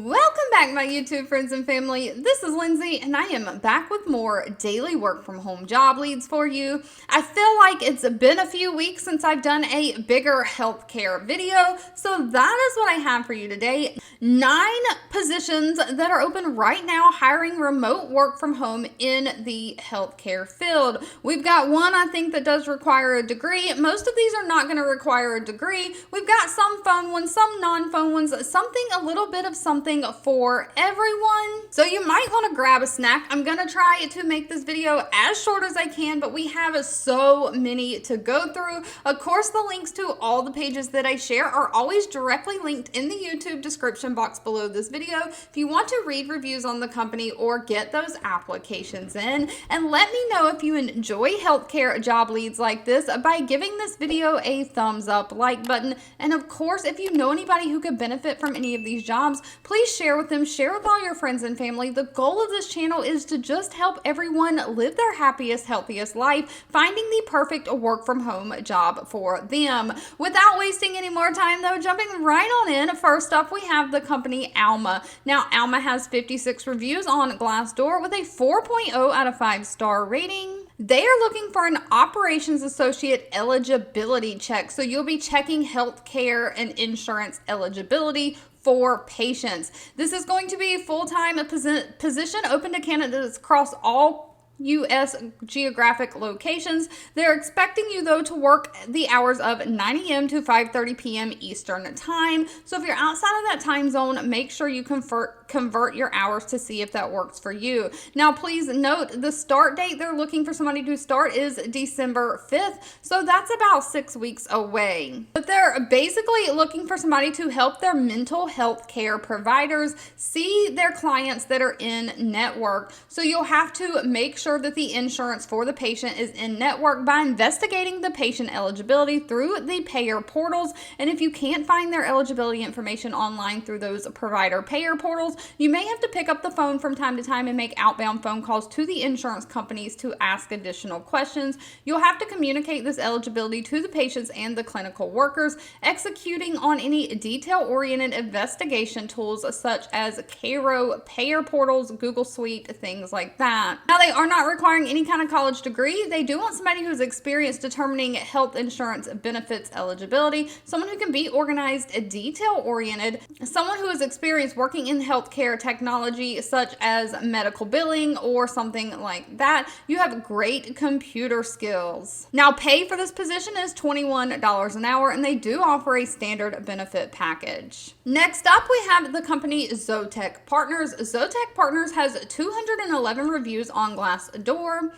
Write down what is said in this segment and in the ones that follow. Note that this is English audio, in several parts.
Welcome back, my YouTube friends and family. This is Lindsay, and I am back with more daily work from home job leads for you. I feel like it's been a few weeks since I've done a bigger healthcare video, so that is what I have for you today. 9 positions that are open right now hiring remote work from home in the healthcare field. We've got one, I think, that does require a degree. Most of these are not going to require a degree. We've got some phone ones, some non-phone ones, a little bit of something for everyone. So you might want to grab a snack. I'm going to try to make this video as short as I can, but we have so many to go through. Of course, the links to all the pages that I share are always directly linked in the YouTube description box below this video if you want to read reviews on the company or get those applications in. And let me know if you enjoy healthcare job leads like this by giving this video a thumbs up, like button. And of course, if you know anybody who could benefit from any of these jobs, please share with them, share with all your friends and family. The goal of this channel is to just help everyone live their happiest, healthiest life, finding the perfect work from home job for them. Without wasting any more time though, jumping right on in, first up we have the company Alma. Now Alma has 56 reviews on Glassdoor with a 4.0 out of 5-star rating. They are looking for an operations associate eligibility check. So you'll be checking healthcare and insurance eligibility for patients. This is going to be a full-time position open to candidates across all U.S. geographic locations. They're expecting you though to work the hours of 9 a.m. to 5:30 p.m. Eastern time. So if you're outside of that time zone, make sure you convert your hours to see if that works for you. Now, please note the start date they're looking for somebody to start is December 5th. So that's about 6 weeks away. But they're basically looking for somebody to help their mental health care providers see their clients that are in network. So you'll have to make sure that the insurance for the patient is in network by investigating the patient eligibility through the payer portals. And if you can't find their eligibility information online through those provider payer portals, you may have to pick up the phone from time to time and make outbound phone calls to the insurance companies to ask additional questions. You'll have to communicate this eligibility to the patients and the clinical workers, executing on any detail-oriented investigation tools such as Cairo, payer portals, Google Suite, things like that. Now, they are not requiring any kind of college degree. They do want somebody who's experienced determining health insurance benefits eligibility, someone who can be organized, detail-oriented, someone who has experience working in healthcare technology such as medical billing or something like that. You have great computer skills. Now, pay for this position is $21 an hour, and they do offer a standard benefit package. Next up, we have the company Zotec Partners. Zotec Partners has 211 reviews on Glassdoor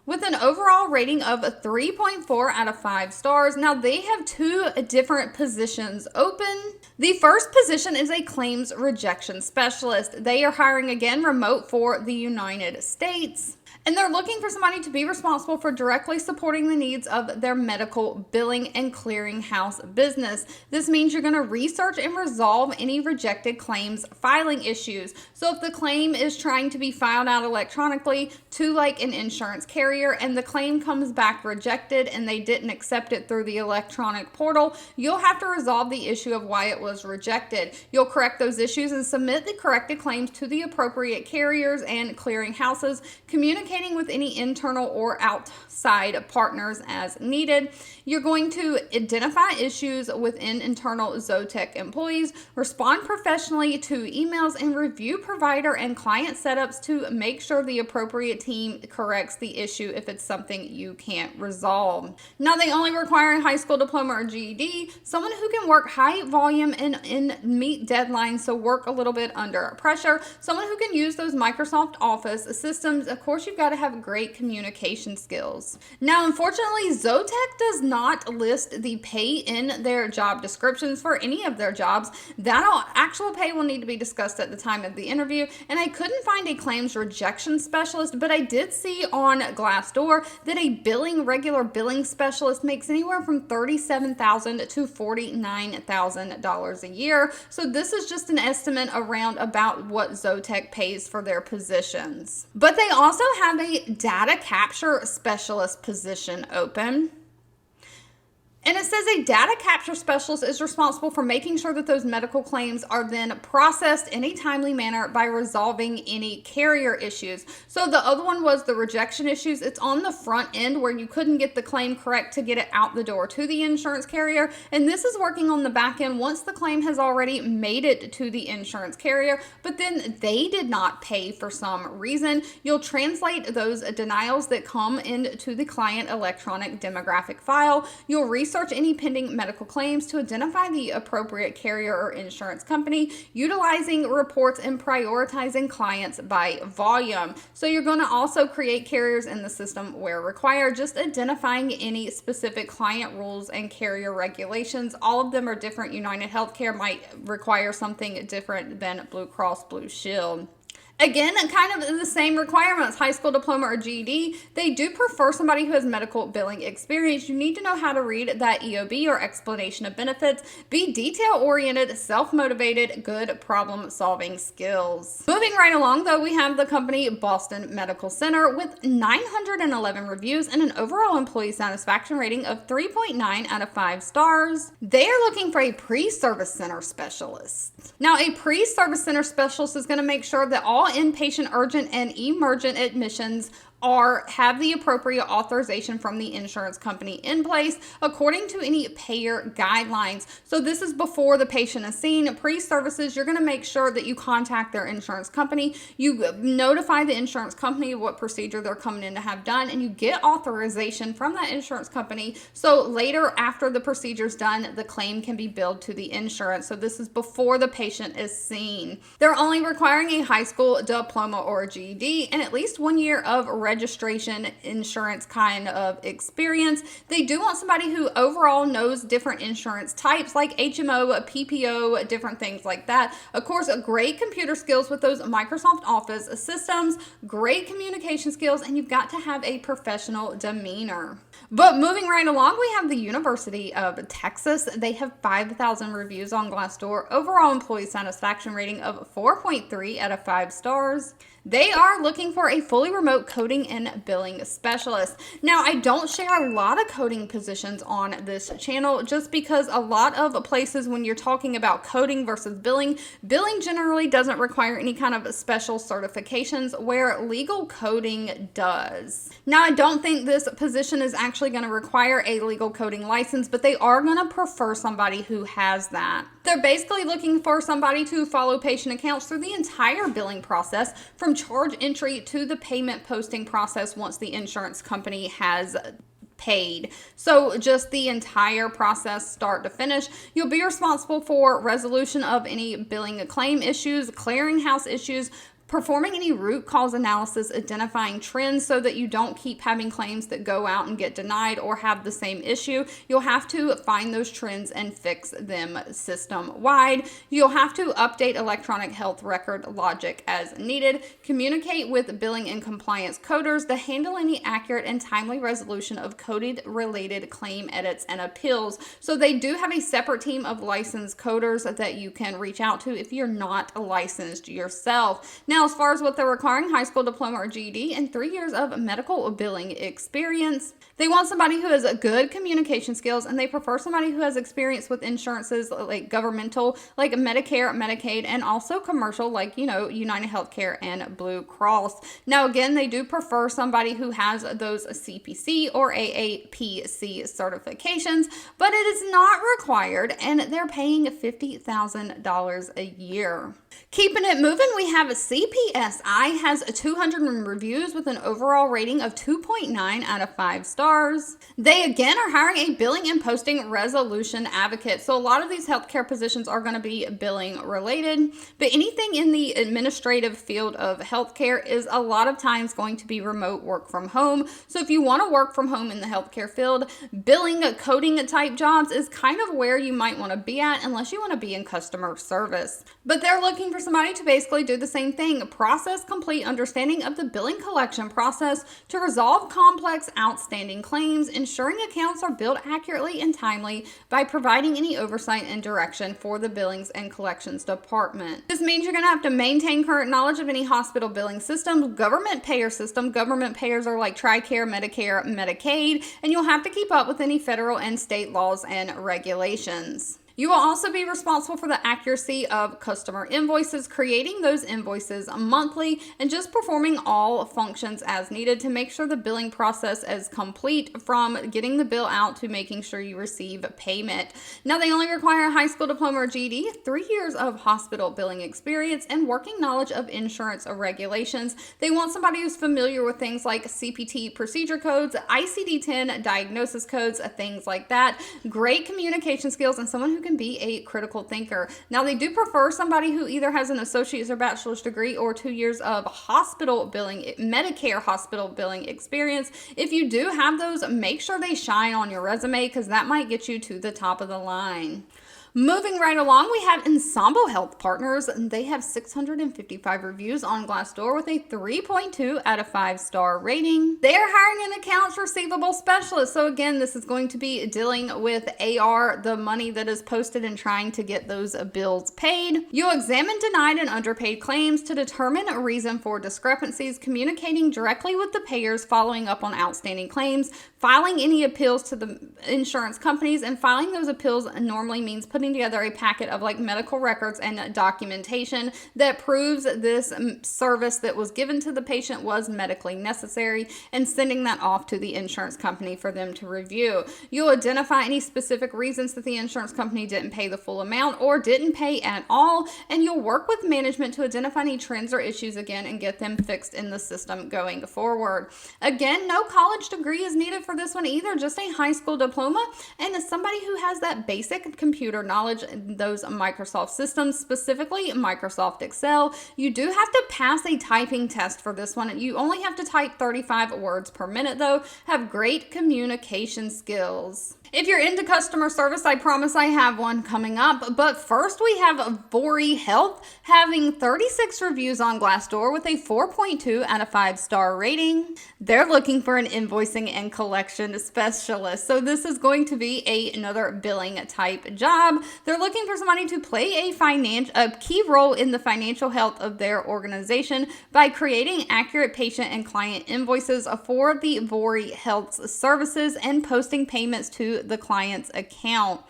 with an overall rating of 3.4 out of 5 stars. Now, they have 2 different positions open. The first position is a claims rejection specialist. They are hiring again remote for the United States. And they're looking for somebody to be responsible for directly supporting the needs of their medical billing and clearinghouse business. This means you're going to research and resolve any rejected claims filing issues. So if the claim is trying to be filed out electronically to like an insurance carrier and the claim comes back rejected and they didn't accept it through the electronic portal, you'll have to resolve the issue of why it was rejected. You'll correct those issues and submit the corrected claims to the appropriate carriers and clearinghouses, communicating with any internal or outside partners as needed. You're going to identify issues within internal Zotec employees, respond professionally to emails, and review provider and client setups to make sure the appropriate team corrects the issue if it's something you can't resolve. Now, they only require a high school diploma or GED, someone who can work high volume and meet deadlines, so work a little bit under pressure, someone who can use those Microsoft Office systems. Of course, you've got to have great communication skills. Now, unfortunately, Zotec does not list the pay in their job descriptions for any of their jobs. That actual pay will need to be discussed at the time of the interview, and I couldn't find a claims rejection specialist, but I did see on Glassdoor that a regular billing specialist makes anywhere from $37,000 to $49,000 a year. So this is just an estimate around about what Zotec pays for their positions. But they also have a data capture specialist position open. And it says a data capture specialist is responsible for making sure that those medical claims are then processed in a timely manner by resolving any carrier issues. So the other one was the rejection issues. It's on the front end where you couldn't get the claim correct to get it out the door to the insurance carrier. And this is working on the back end once the claim has already made it to the insurance carrier, but then they did not pay for some reason. You'll translate those denials that come into the client electronic demographic file. You'll research any pending medical claims to identify the appropriate carrier or insurance company, utilizing reports and prioritizing clients by volume. So you're going to also create carriers in the system where required, just identifying any specific client rules and carrier regulations. All of them are different. United Healthcare might require something different than Blue Cross Blue Shield. Again, kind of the same requirements, high school diploma or GED. They do prefer somebody who has medical billing experience. You need to know how to read that EOB or explanation of benefits. Be detail-oriented, self-motivated, good problem-solving skills. Moving right along, though, we have the company Boston Medical Center with 911 reviews and an overall employee satisfaction rating of 3.9 out of 5 stars. They are looking for a pre-service center specialist. Now, a pre-service center specialist is going to make sure that all inpatient, urgent, and emergent admissions have the appropriate authorization from the insurance company in place according to any payer guidelines. So this is before the patient is seen. Pre-services, you're going to make sure that you contact their insurance company. You notify the insurance company what procedure they're coming in to have done, and you get authorization from that insurance company. So later, after the procedure's done, the claim can be billed to the insurance. So this is before the patient is seen. They're only requiring a high school diploma or a GED and at least 1 year of registration insurance kind of experience. They do want somebody who overall knows different insurance types like HMO, PPO, different things like that. Of course, great computer skills with those Microsoft Office systems, great communication skills, and you've got to have a professional demeanor. But moving right along, we have the University of Texas. They have 5,000 reviews on Glassdoor, overall employee satisfaction rating of 4.3 out of 5 stars. They are looking for a fully remote coding and billing specialist. Now, I don't share a lot of coding positions on this channel just because a lot of places when you're talking about coding versus billing generally doesn't require any kind of special certifications where legal coding does. Now, I don't think this position is actually going to require a legal coding license, but they are going to prefer somebody who has that. They're basically looking for somebody to follow patient accounts through the entire billing process from charge entry to the payment posting process once the insurance company has paid. So just the entire process start to finish. You'll be responsible for resolution of any billing claim issues, clearinghouse issues, performing any root cause analysis, identifying trends so that you don't keep having claims that go out and get denied or have the same issue. You'll have to find those trends and fix them system-wide. You'll have to update electronic health record logic as needed, communicate with billing and compliance coders to handle any accurate and timely resolution of coded-related claim edits and appeals. So they do have a separate team of licensed coders that you can reach out to if you're not licensed yourself. Now, as far as what they're requiring, high school diploma or GED and 3 years of medical billing experience. They want somebody who has good communication skills, and they prefer somebody who has experience with insurances like governmental, like Medicare, Medicaid, and also commercial like, United Healthcare and Blue Cross. Now, again, they do prefer somebody who has those CPC or AAPC certifications, but it is not required, and they're paying $50,000 a year. Keeping it moving, we have a CPSI has 200 reviews with an overall rating of 2.9 out of 5 stars. They again are hiring a billing and posting resolution advocate. So a lot of these healthcare positions are going to be billing related, but anything in the administrative field of healthcare is a lot of times going to be remote work from home. So if you want to work from home in the healthcare field, billing, coding type jobs is kind of where you might want to be at unless you want to be in customer service. But they're looking looking for somebody to basically do the same thing, process complete understanding of the billing collection process to resolve complex outstanding claims, ensuring accounts are billed accurately and timely by providing any oversight and direction for the billings and collections department. This means you're going to have to maintain current knowledge of any hospital billing system, government payer system. Government payers are like TRICARE, Medicare, Medicaid, and you'll have to keep up with any federal and state laws and regulations. You will also be responsible for the accuracy of customer invoices, creating those invoices monthly, and just performing all functions as needed to make sure the billing process is complete, from getting the bill out to making sure you receive payment. Now, they only require a high school diploma or GED, 3 years of hospital billing experience, and working knowledge of insurance regulations. They want somebody who's familiar with things like CPT procedure codes, ICD-10 diagnosis codes, things like that. Great communication skills, and someone who can be a critical thinker. Now, they do prefer somebody who either has an associate's or bachelor's degree or 2 years of hospital billing, Medicare hospital billing experience. If you do have those, make sure they shine on your resume, because that might get you to the top of the line. Moving right along, we have Ensemble Health Partners. They have 655 reviews on Glassdoor with a 3.2 out of 5-star rating. They are hiring an accounts receivable specialist. So again, this is going to be dealing with AR, the money that is posted, and trying to get those bills paid. You'll examine denied and underpaid claims to determine a reason for discrepancies, communicating directly with the payers, following up on outstanding claims, filing any appeals to the insurance companies, and filing those appeals normally means putting together a packet of like medical records and documentation that proves this service that was given to the patient was medically necessary, and sending that off to the insurance company for them to review. You'll identify any specific reasons that the insurance company didn't pay the full amount or didn't pay at all, and you'll work with management to identify any trends or issues again and get them fixed in the system going forward. Again, no college degree is needed for this one either, just a high school diploma and somebody who has that basic computer knowledge in those Microsoft systems, specifically Microsoft Excel. You do have to pass a typing test for this one. You only have to type 35 words per minute though. Have great communication skills. If you're into customer service, I promise I have one coming up. But first, we have Vori Health having 36 reviews on Glassdoor with a 4.2 out of 5-star rating. They're looking for an invoicing and collection specialist. So this is going to be another billing type job. They're looking for somebody to play a key role in the financial health of their organization by creating accurate patient and client invoices for the Vori Health's services and posting payments to the client's account.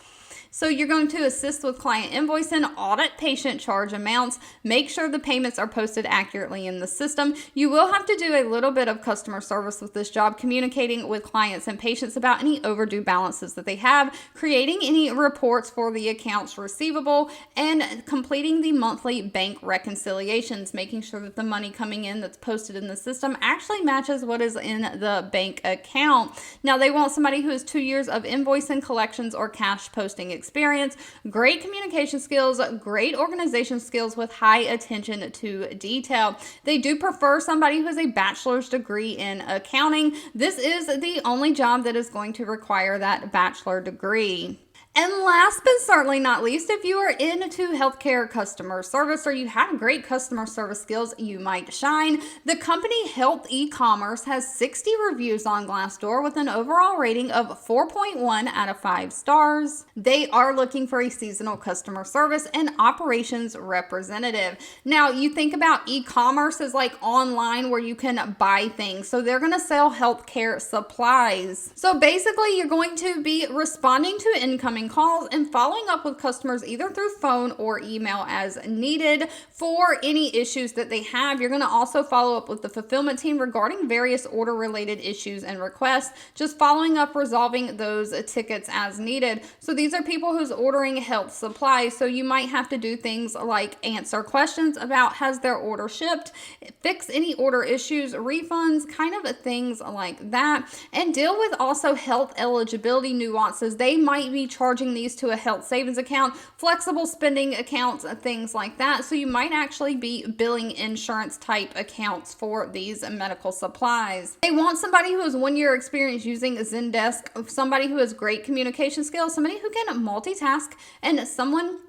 So you're going to assist with client invoicing, audit patient charge amounts, make sure the payments are posted accurately in the system. You will have to do a little bit of customer service with this job, communicating with clients and patients about any overdue balances that they have, creating any reports for the accounts receivable, and completing the monthly bank reconciliations, making sure that the money coming in that's posted in the system actually matches what is in the bank account. Now, they want somebody who has 2 years of invoicing, collections, or cash posting experience, great communication skills, great organization skills with high attention to detail. They do prefer somebody who has a bachelor's degree in accounting. This is the only job that is going to require that bachelor degree. And last but certainly not least, if you are into healthcare customer service or you have great customer service skills, you might shine. The company Health E-commerce has 60 reviews on Glassdoor with an overall rating of 4.1 out of 5 stars. They are looking for a seasonal customer service and operations representative. Now, you think about e-commerce as like online where you can buy things. So they're going to sell healthcare supplies. So basically, you're going to be responding to incoming calls and following up with customers either through phone or email as needed for any issues that they have. You're going to also follow up with the fulfillment team regarding various order related issues and requests, just following up, resolving those tickets as needed. So these are people who's ordering health supplies. So you might have to do things like answer questions about has their order shipped, fix any order issues, refunds, kind of things like that, and deal with also health eligibility nuances. They might be charging these to a health savings account, flexible spending accounts, things like that. So you might actually be billing insurance type accounts for these medical supplies. They want somebody who has 1 year experience using Zendesk, somebody who has great communication skills, somebody who can multitask, and someone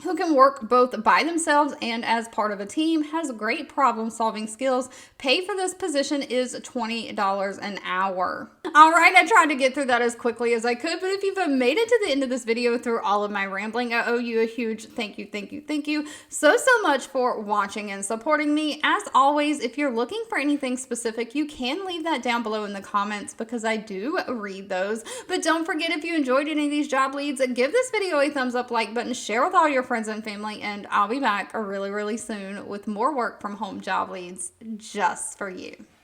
who can work both by themselves and as part of a team, has great problem solving skills. Pay for this position is $20 an hour. All right, I tried to get through that as quickly as I could, but if you've made it to the end of this video through all of my rambling, I owe you a huge thank you so much for watching and supporting me. As always, if you're looking for anything specific, you can leave that down below in the comments because I do read those. But don't forget, if you enjoyed any of these job leads, give this video a thumbs up, like button, share with all your friends and family, and I'll be back really soon with more work from home job leads just for you.